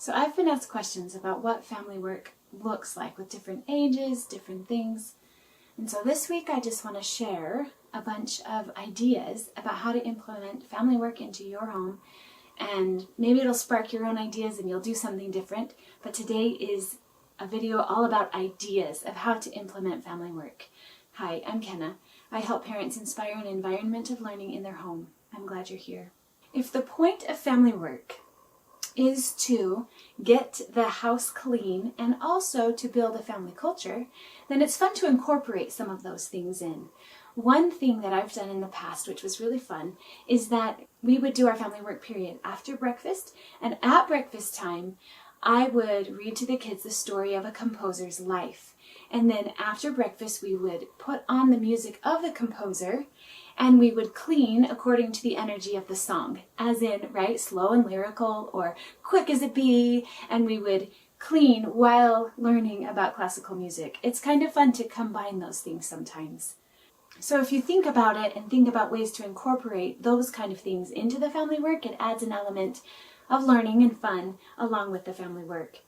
So I've been asked questions about what family work looks like with different ages, different things. And so this week I just want to share a bunch of ideas about how to implement family work into your home. And maybe it'll spark your own ideas and you'll do something different. But today is a video all about ideas of how to implement family work. Hi, I'm Kenna. I help parents inspire an environment of learning in their home. I'm glad you're here. If the point of family work is to get the house clean and also to build a family culture, then it's fun to incorporate some of those things in. One thing that I've done in the past, which was really fun, is that we would do our family work period after breakfast, and at breakfast time, I would read to the kids the story of a composer's life. And then after breakfast, we would put on the music of the composer and we would clean according to the energy of the song, as in, right, slow and lyrical or quick as a bee, and we would clean while learning about classical music. It's kind of fun to combine those things sometimes. So if you think about it and think about ways to incorporate those kind of things into the family work, it adds an element of learning and fun along with the family work.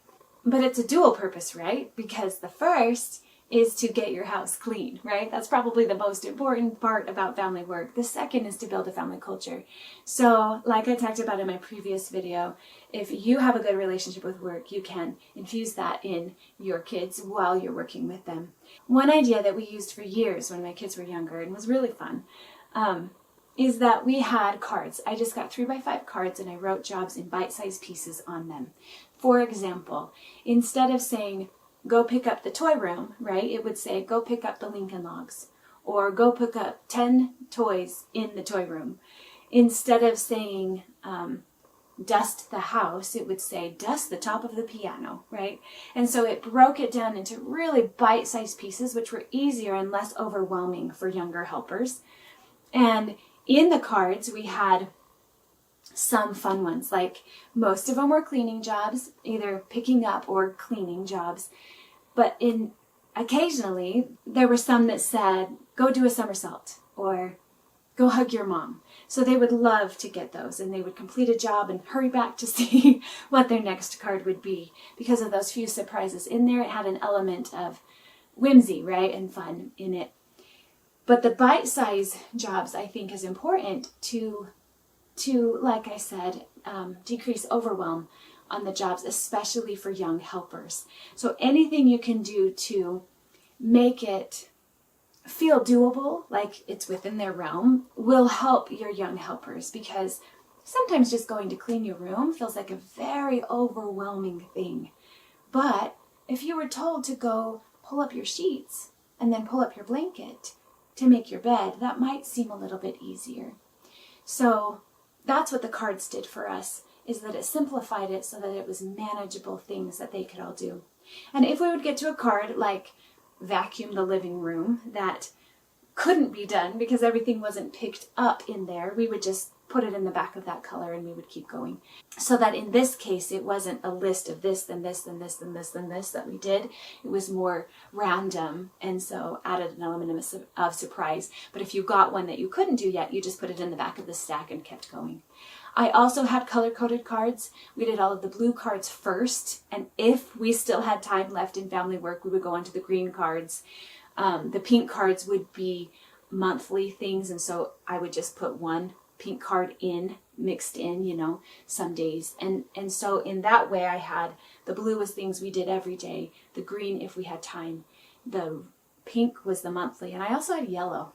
But it's a dual purpose, right? Because the first is to get your house clean, right? That's probably the most important part about family work. The second is to build a family culture. So like I talked about in my previous video, if you have a good relationship with work, you can infuse that in your kids while you're working with them. One idea that we used for years when my kids were younger and was really fun is that we had cards. I just got 3x5 cards and I wrote jobs in bite-sized pieces on them. For example, instead of saying, go pick up the toy room, right? It would say, go pick up the Lincoln Logs, or go pick up 10 toys in the toy room. Instead of saying, dust the house, it would say, dust the top of the piano, right? And so it broke it down into really bite-sized pieces, which were easier and less overwhelming for younger helpers. And in the cards, we had some fun ones, like most of them were cleaning jobs, either picking up or cleaning jobs. But occasionally there were some that said, go do a somersault or go hug your mom. So they would love to get those and they would complete a job and hurry back to see what their next card would be. Because of those few surprises in there, it had an element of whimsy, right, and fun in it. But the bite-size jobs, I think, is important to like I said, decrease overwhelm on the jobs, especially for young helpers. So anything you can do to make it feel doable, like it's within their realm, will help your young helpers, because sometimes just going to clean your room feels like a very overwhelming thing. But if you were told to go pull up your sheets and then pull up your blanket to make your bed, that might seem a little bit easier. So that's what the cards did for us, is that it simplified it so that it was manageable things that they could all do. And if we would get to a card like vacuum the living room that couldn't be done because everything wasn't picked up in there, we would just put it in the back of that color and we would keep going. So that in this case, it wasn't a list of this, then this, then this, then this, then this that we did. It was more random, and so added an element of surprise. But if you got one that you couldn't do yet, you just put it in the back of the stack and kept going. I also had color-coded cards. We did all of the blue cards first, and if we still had time left in family work, we would go on to the green cards. The pink cards would be monthly things, and so I would just put one pink card mixed in, some days. And so in that way I had, the blue was things we did every day, the green if we had time, the pink was the monthly, and I also had yellow,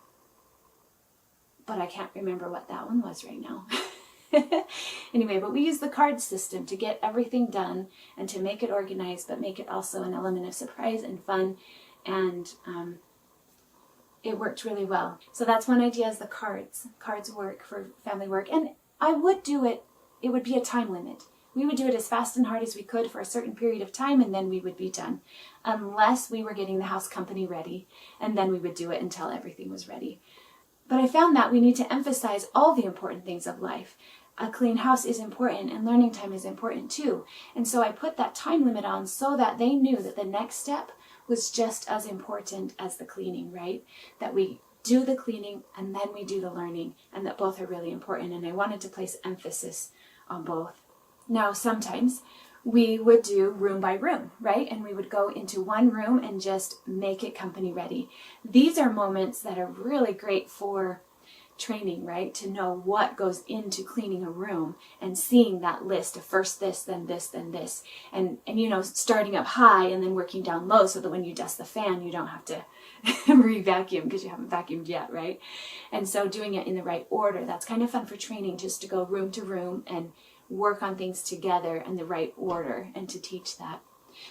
but I can't remember what that one was right now. Anyway, but we used the card system to get everything done and to make it organized, but make it also an element of surprise and fun, and it worked really well. So that's one idea, is the cards. Cards work for family work. And I would do it, it would be a time limit. We would do it as fast and hard as we could for a certain period of time, and then we would be done. Unless we were getting the house company ready, and then we would do it until everything was ready. But I found that we need to emphasize all the important things of life. A clean house is important, and learning time is important too. And so I put that time limit on so that they knew that the next step was just as important as the cleaning, right? That we do the cleaning and then we do the learning, and that both are really important. And I wanted to place emphasis on both. Now, sometimes we would do room by room, right? And we would go into one room and just make it company ready. These are moments that are really great for training, right? To know what goes into cleaning a room and seeing that list of first this, then this, then this. And starting up high and then working down low so that when you dust the fan, you don't have to re-vacuum because you haven't vacuumed yet, right? And so doing it in the right order, that's kind of fun for training, just to go room to room and work on things together in the right order and to teach that.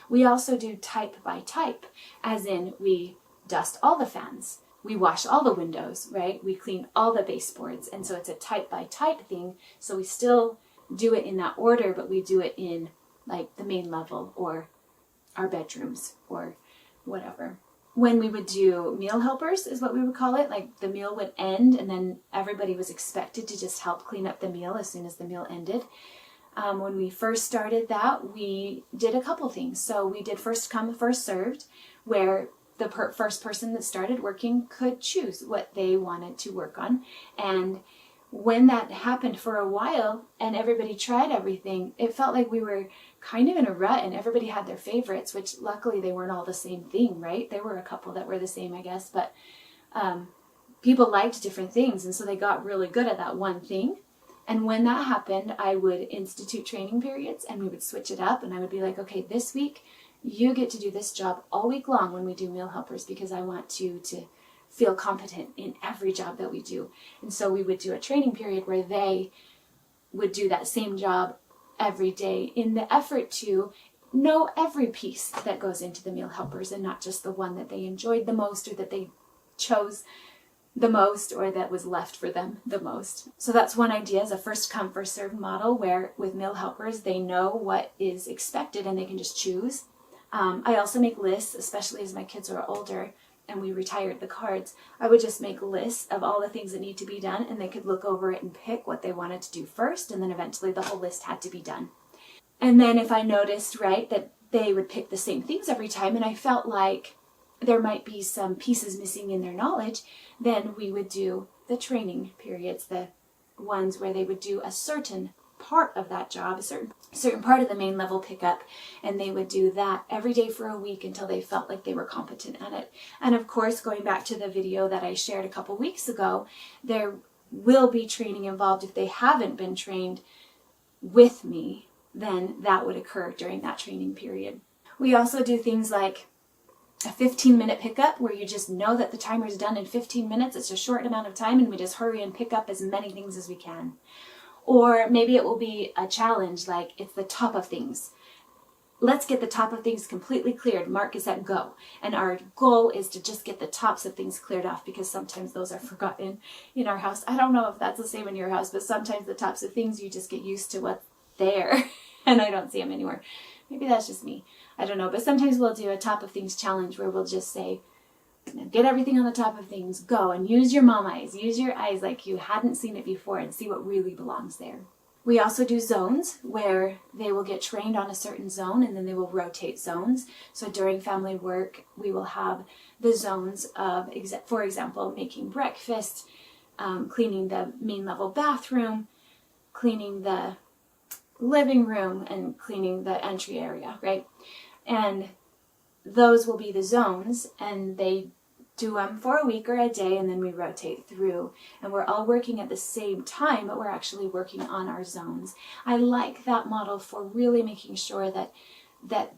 We also do type by type, as in we dust all the fans, we wash all the windows, right? We clean all the baseboards. And so it's a type by type thing. So we still do it in that order, but we do it in like the main level or our bedrooms or whatever. When we would do meal helpers is what we would call it, like the meal would end and then everybody was expected to just help clean up the meal as soon as the meal ended. When we first started that, we did a couple things. So we did first come, first served, where the first person that started working could choose what they wanted to work on. And when that happened for a while and everybody tried everything, it felt like we were kind of in a rut and everybody had their favorites, which luckily they weren't all the same thing, right? There were a couple that were the same, I guess, but people liked different things. And so they got really good at that one thing. And when that happened, I would institute training periods and we would switch it up. And I would be like, okay, this week, you get to do this job all week long when we do meal helpers because I want you to feel competent in every job that we do. And so we would do a training period where they would do that same job every day in the effort to know every piece that goes into the meal helpers and not just the one that they enjoyed the most or that they chose the most or that was left for them the most. So that's one idea, is a first come, first served model where with meal helpers, they know what is expected and they can just choose. I also make lists, especially as my kids are older and we retired the cards. I would just make lists of all the things that need to be done and they could look over it and pick what they wanted to do first, and then eventually the whole list had to be done. And then if I noticed, right, that they would pick the same things every time and I felt like there might be some pieces missing in their knowledge, then we would do the training periods, the ones where they would do a certain part of that job, a certain part of the main level pickup, and they would do that every day for a week until they felt like they were competent at it. And of course, going back to the video that I shared a couple weeks ago, there will be training involved. If they haven't been trained with me, then that would occur during that training period. We also do things like a 15-minute pickup where you just know that the timer is done in 15 minutes. It's a short amount of time and we just hurry and pick up as many things as we can. Or maybe it will be a challenge, like it's the top of things. Let's get the top of things completely cleared. Mark is at go. And our goal is to just get the tops of things cleared off because sometimes those are forgotten in our house. I don't know if that's the same in your house, but sometimes the tops of things, you just get used to what's there and I don't see them anymore. Maybe that's just me. I don't know. But sometimes we'll do a top of things challenge where we'll just say, get everything on the top of things, go and use your mom eyes, use your eyes like you hadn't seen it before and see what really belongs there. We also do zones where they will get trained on a certain zone and then they will rotate zones. So during family work, we will have the zones of, for example, making breakfast, cleaning the main level bathroom, cleaning the living room, and cleaning the entry area, right? And those will be the zones, and they do them for a week or a day, and then we rotate through. And we're all working at the same time, but we're actually working on our zones. I like that model for really making sure that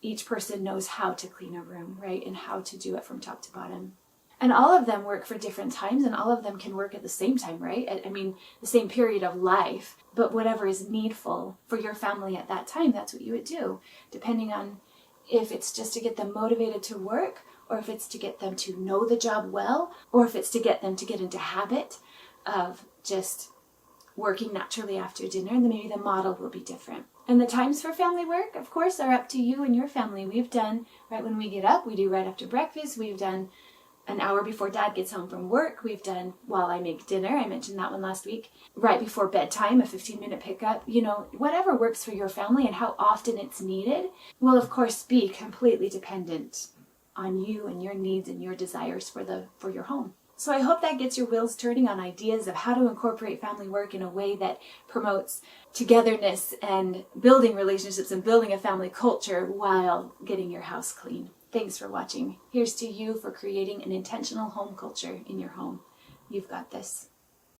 each person knows how to clean a room, right? And how to do it from top to bottom. And all of them work for different times, and all of them can work at the same time, right? I mean, the same period of life, but whatever is needful for your family at that time, that's what you would do, depending on if it's just to get them motivated to work, or if it's to get them to know the job well, or if it's to get them to get into habit of just working naturally after dinner, then maybe the model will be different. And the times for family work, of course, are up to you and your family. We've done right when we get up, we do right after breakfast, we've done an hour before dad gets home from work, we've done while I make dinner, I mentioned that one last week, right before bedtime, a 15-minute pickup, whatever works for your family and how often it's needed will of course be completely dependent on you and your needs and your desires for your home. So I hope that gets your wheels turning on ideas of how to incorporate family work in a way that promotes togetherness and building relationships and building a family culture while getting your house clean. Thanks for watching. Here's to you for creating an intentional home culture in your home. You've got this.